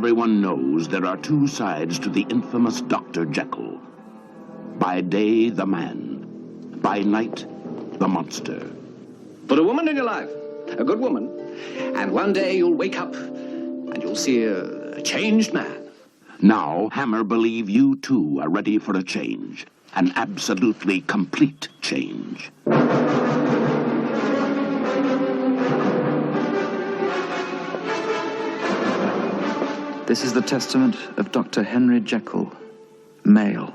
Everyone knows there are two sides to the infamous Dr. Jekyll. By day, the man. By night, the monster. Put a woman in your life, a good woman, and one day you'll wake up and you'll see a changed man. Now, Hammer believe you too are ready for a change. An absolutely complete change. This is the testament of Dr. Henry Jekyll. Male.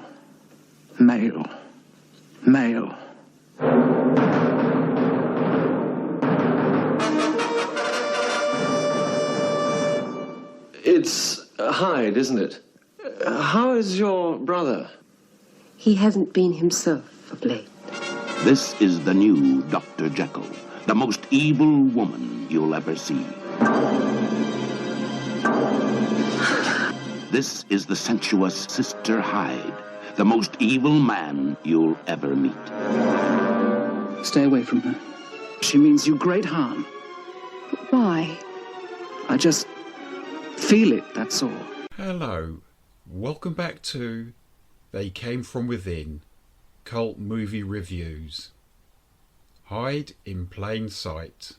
Male. Male. It's Hyde, isn't it? How is your brother? He hasn't been himself of late. This is the new Dr. Jekyll, the most evil woman you'll ever see. This is the sensuous Sister Hyde, the most evil man you'll ever meet. Stay away from her. She means you great harm. Why? I just feel it, that's all. Hello, welcome back to They Came From Within, Cult Movie Reviews. Hyde in Plain Sight.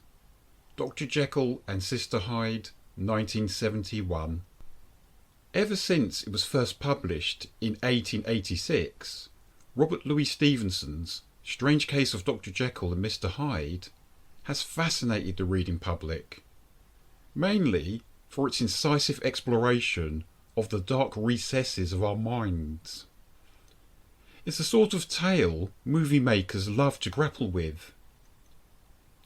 Dr. Jekyll and Sister Hyde, 1971. Ever since it was first published in 1886, Robert Louis Stevenson's Strange Case of Dr. Jekyll and Mr. Hyde has fascinated the reading public, mainly for its incisive exploration of the dark recesses of our minds. It's the sort of tale movie makers love to grapple with.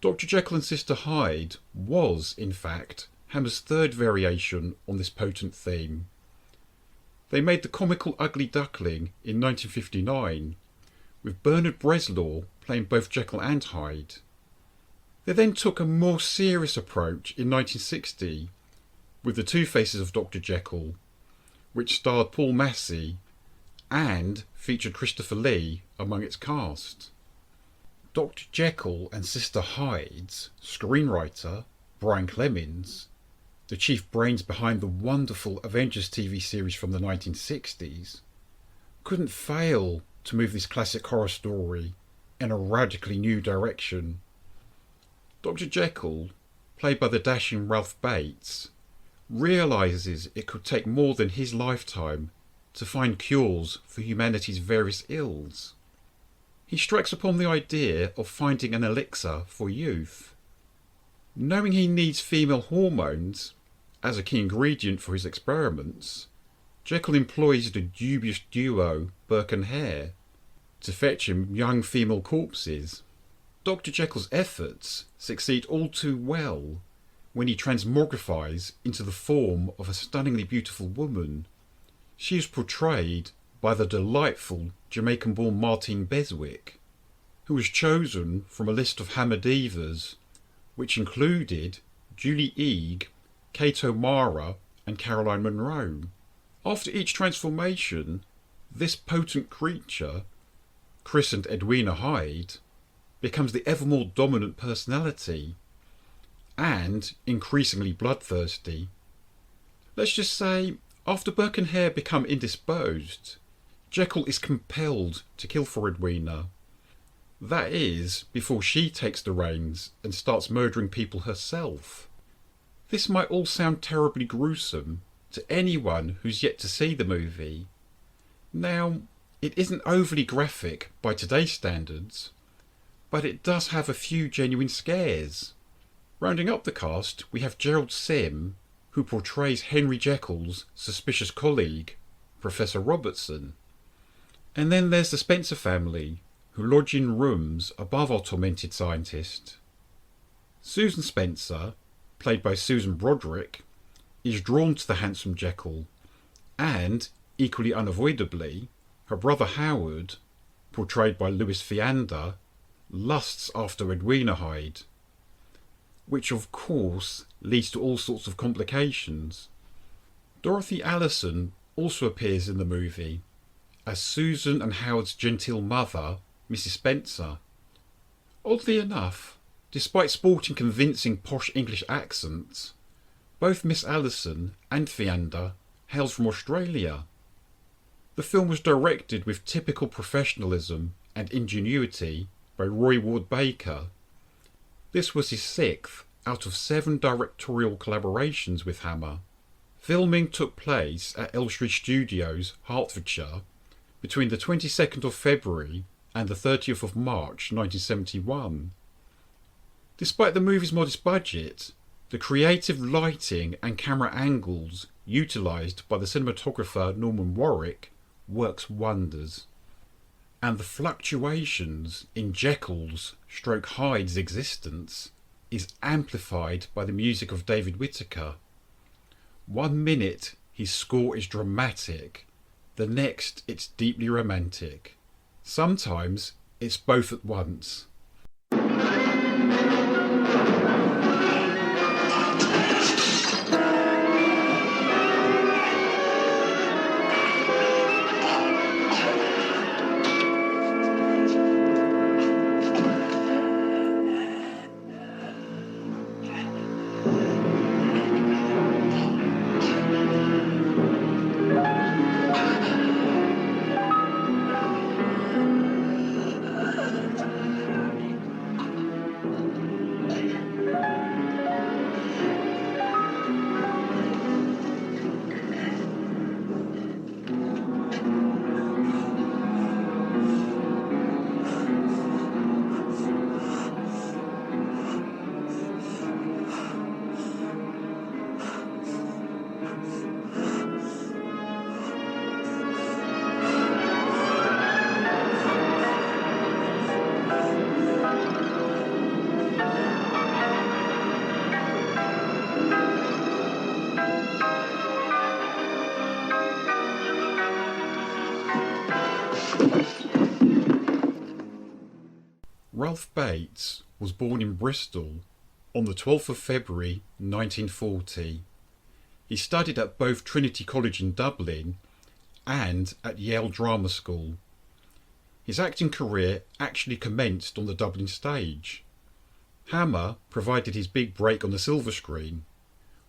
Dr. Jekyll and Sister Hyde was, in fact, Hammer's third variation on this potent theme. They made the comical Ugly Duckling in 1959, with Bernard Bresslaw playing both Jekyll and Hyde. They then took a more serious approach in 1960 with The Two Faces of Dr. Jekyll, which starred Paul Massey and featured Christopher Lee among its cast. Dr. Jekyll and Sister Hyde's screenwriter, Brian Clemens, the chief brains behind the wonderful Avengers TV series from the 1960s, couldn't fail to move this classic horror story in a radically new direction. Dr. Jekyll, played by the dashing Ralph Bates, realises it could take more than his lifetime to find cures for humanity's various ills. He strikes upon the idea of finding an elixir for youth. Knowing he needs female hormones as a key ingredient for his experiments, Jekyll employs the dubious duo Burke and Hare to fetch him young female corpses. Dr. Jekyll's efforts succeed all too well when he transmogrifies into the form of a stunningly beautiful woman. She is portrayed by the delightful Jamaican-born Martine Beswick, who was chosen from a list of Hammer divas, which included Julie Eag, Kate O'Mara and Caroline Munro. After each transformation, this potent creature, christened Edwina Hyde, becomes the ever more dominant personality and increasingly bloodthirsty. Let's just say, after Burke and Hare become indisposed, Jekyll is compelled to kill for Edwina. That is, before she takes the reins and starts murdering people herself. This might all sound terribly gruesome to anyone who's yet to see the movie. Now, it isn't overly graphic by today's standards, but it does have a few genuine scares. Rounding up the cast, we have Gerald Sim, who portrays Henry Jekyll's suspicious colleague, Professor Robertson. And then there's the Spencer family, who lodge in rooms above our tormented scientist. Susan Spencer, played by Susan Broderick, is drawn to the handsome Jekyll, and, equally unavoidably, her brother Howard, portrayed by Louis Fiander, lusts after Edwina Hyde, which of course leads to all sorts of complications. Dorothy Allison also appears in the movie as Susan and Howard's genteel mother, Mrs. Spencer. Oddly enough, despite sporting convincing posh English accents, Both Miss Allison and Fianda hailed from Australia. The film was directed with typical professionalism and ingenuity by Roy Ward Baker. This was his 6th out of 7 directorial collaborations with Hammer. Filming took place at Elstree Studios, Hertfordshire, between the 22nd of February and the 30th of March 1971. Despite the movie's modest budget, the creative lighting and camera angles utilised by the cinematographer Norman Warwick works wonders. And the fluctuations in Jekyll's / Hyde's existence is amplified by the music of David Whittaker. 1 minute his score is dramatic, the next it's deeply romantic. Sometimes it's both at once. Ralph Bates was born in Bristol on the 12th of February 1940. He studied at both Trinity College in Dublin and at Yale Drama School. His acting career actually commenced on the Dublin stage. Hammer provided his big break on the silver screen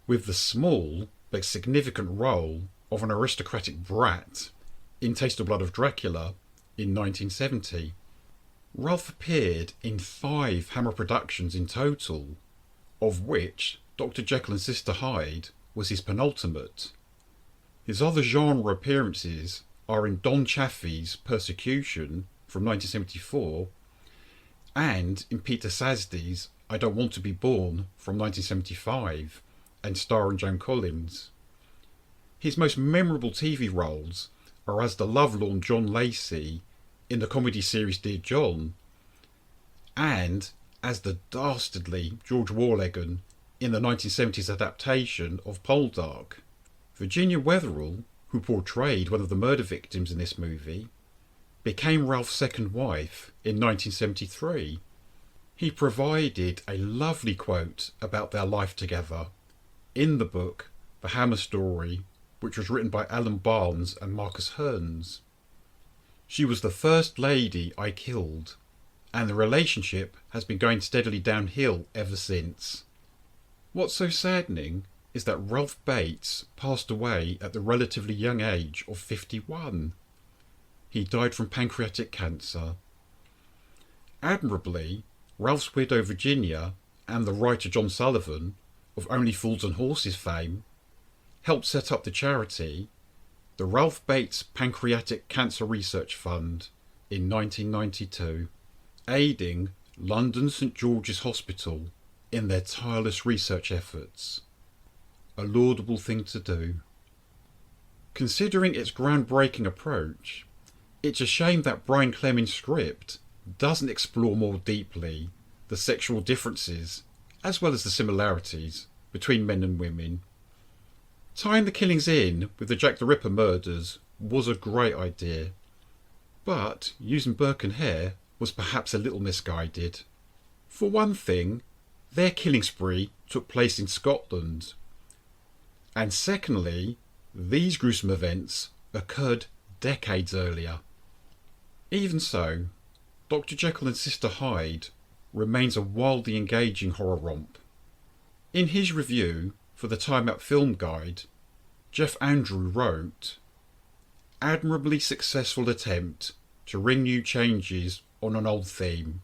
with the small but significant role of an aristocratic brat in Taste of Blood of Dracula in 1970. Ralph appeared in 5 Hammer productions in total, of which Dr. Jekyll and Sister Hyde was his penultimate. His other genre appearances are in Don Chaffee's Persecution from 1974 and in Peter Sasdy's I Don't Want to Be Born from 1975 and starring Joan Collins. His most memorable TV roles are as the lovelorn John Lacey in the comedy series Dear John, and as the dastardly George Warlegan in the 1970s adaptation of Poldark. Virginia Wetherell, who portrayed one of the murder victims in this movie, became Ralph's second wife in 1973. He provided a lovely quote about their life together in the book The Hammer Story, which was written by Alan Barnes and Marcus Hearns. She was the first lady I killed, and the relationship has been going steadily downhill ever since. What's so saddening is that Ralph Bates passed away at the relatively young age of 51. He died from pancreatic cancer. Admirably, Ralph's widow Virginia and the writer John Sullivan, of Only Fools and Horses fame, helped set up the charity, the Ralph Bates Pancreatic Cancer Research Fund, in 1992, aiding London St George's Hospital in their tireless research efforts. A laudable thing to do. Considering its groundbreaking approach, it's a shame that Brian Clemens' script doesn't explore more deeply the sexual differences as well as the similarities between men and women. Tying the killings in with the Jack the Ripper murders was a great idea, but using Burke and Hare was perhaps a little misguided. For one thing, their killing spree took place in Scotland, and secondly, these gruesome events occurred decades earlier. Even so, Dr. Jekyll and Sister Hyde remains a wildly engaging horror romp. In his review, for the Time Out Film Guide, Jeff Andrew wrote, "Admirably successful attempt to ring new changes on an old theme,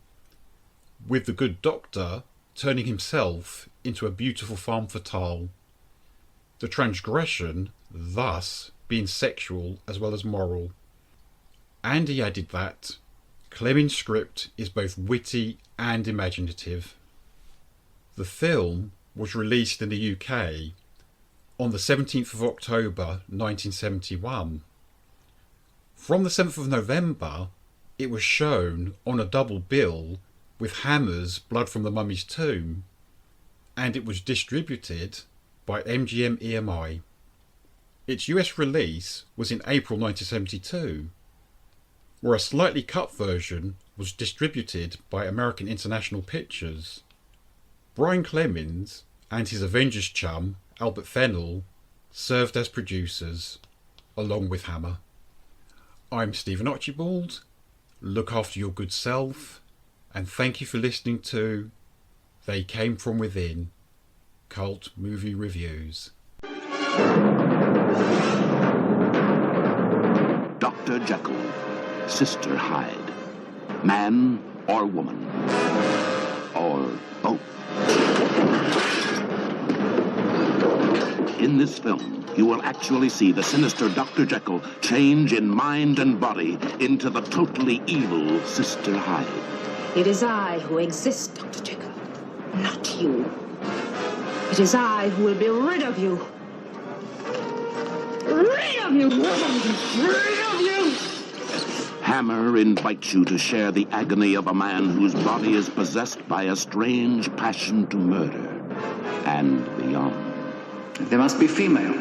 with the good doctor turning himself into a beautiful femme fatale. The transgression, thus, being sexual as well as moral." And he added that Clemens' script is both witty and imaginative. The film was released in the UK on the 17th of October 1971. From the 7th of November, it was shown on a double bill with Hammer's Blood from the Mummy's Tomb, and it was distributed by MGM EMI. Its US release was in April 1972, where a slightly cut version was distributed by American International Pictures. Brian Clemens and his Avengers chum, Albert Fennell, served as producers, along with Hammer. I'm Stephen Archibald. Look after your good self, and thank you for listening to They Came From Within, Cult Movie Reviews. Dr. Jekyll, Sister Hyde. Man or woman? Or both? In this film, you will actually see the sinister Dr. Jekyll change in mind and body into the totally evil Sister Hyde. It is I who exist, Dr. Jekyll, not you. It is I who will be rid of you. Rid of you! Rid of you! Hammer invites you to share the agony of a man whose body is possessed by a strange passion to murder and beyond. They must be female.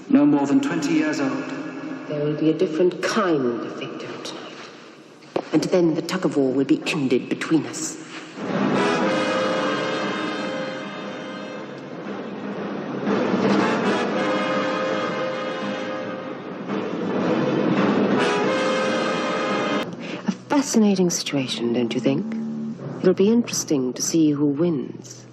No more than 20 years old. There will be a different kind of victim tonight. And then the tug-of-war will be ended between us. A fascinating situation, don't you think? It'll be interesting to see who wins.